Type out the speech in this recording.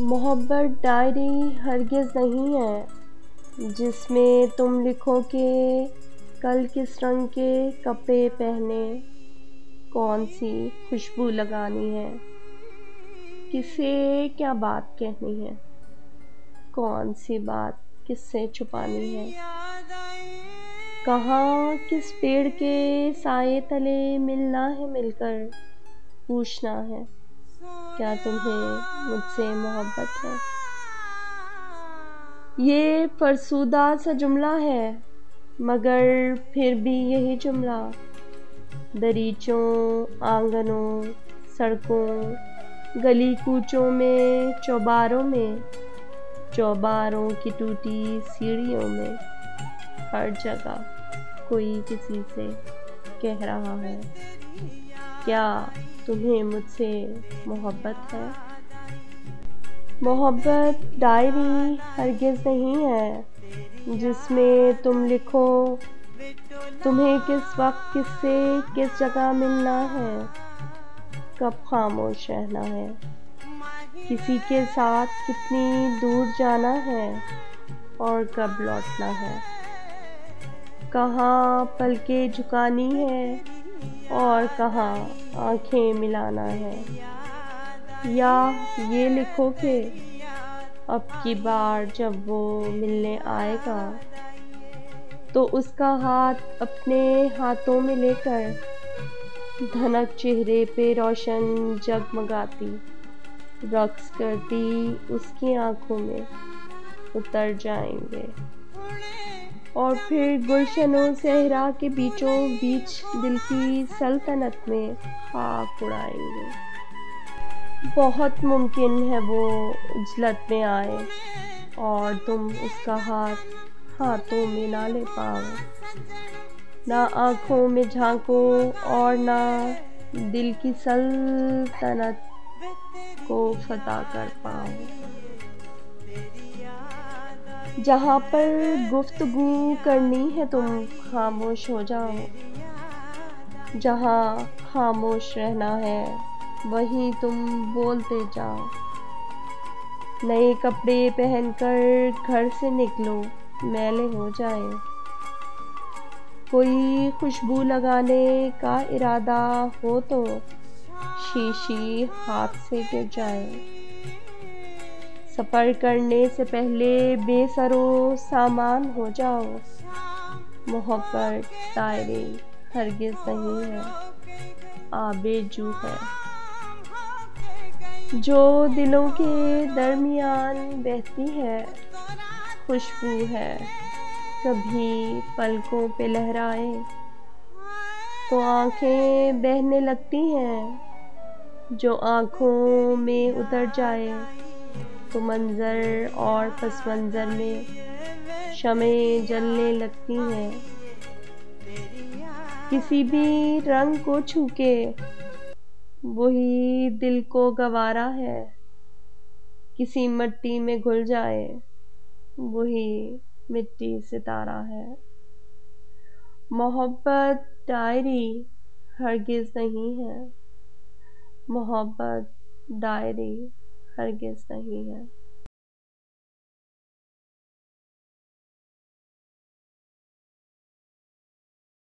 मोहब्बत डायरी हरगिज़ नहीं है जिसमें तुम लिखो कि कल किस रंग के कपड़े पहने, कौन सी खुशबू लगानी है, किसे क्या बात कहनी है, कौन सी बात किससे छुपानी है, कहाँ किस पेड़ के साए तले मिलना है, मिलकर पूछना है क्या तुम्हें मुझसे मोहब्बत है। ये फरसुदा सा जुमला है मगर फिर भी यही जुमला दरीचों, आंगनों, सड़कों, गली कूचों में, चौबारों की टूटी सीढ़ियों में, हर जगह कोई किसी से कह रहा है क्या तुम्हें मुझसे मोहब्बत है। मोहब्बत डायरी हरगिज़ नहीं है जिसमें तुम लिखो तुम्हें किस वक्त किससे किस जगह मिलना है, कब खामोश रहना है, किसी के साथ कितनी दूर जाना है और कब लौटना है, कहाँ पलकें झुकानी है और कहाँ आंखें मिलाना है, या ये लिखो कि अब की बार जब वो मिलने आएगा तो उसका हाथ अपने हाथों में लेकर धनक चेहरे पे रोशन जगमगाती रक्स करती उसकी आंखों में उतर जाएंगे और फिर गुलशनों सहरा के बीचों बीच दिल की सल्तनत में खाक उड़ाएंगे। बहुत मुमकिन है वो उजलत में आए और तुम उसका हाथ हाथों में ना ले पाओ, ना आँखों में झांको और ना दिल की सल्तनत को फतह कर पाओ। जहाँ पर गुफ्तगू करनी है तुम खामोश हो जाओ, जहाँ खामोश रहना है वहीं तुम बोलते जाओ। नए कपड़े पहनकर घर से निकलो, मैले हो जाए, कोई खुशबू लगाने का इरादा हो तो शीशी हाथ से गिर जाए। सफ़र करने से पहले बेसरो सामान हो जाओ। मोहब्बत डायरी हरगिज़ नहीं है, आबेजू है जो दिलों के दरमियान बहती है, खुशबू है कभी पलकों पे लहराए तो आंखें बहने लगती हैं, जो आंखों में उतर जाए तो मंजर और पस मंजर में शमें जलने लगती हैं। किसी भी रंग को छूके वही दिल को गवारा है, किसी मिट्टी में घुल जाए वही मिट्टी सितारा है। मोहब्बत डायरी हरगिज़ नहीं है, मोहब्बत डायरी हरगिज़ नहीं है।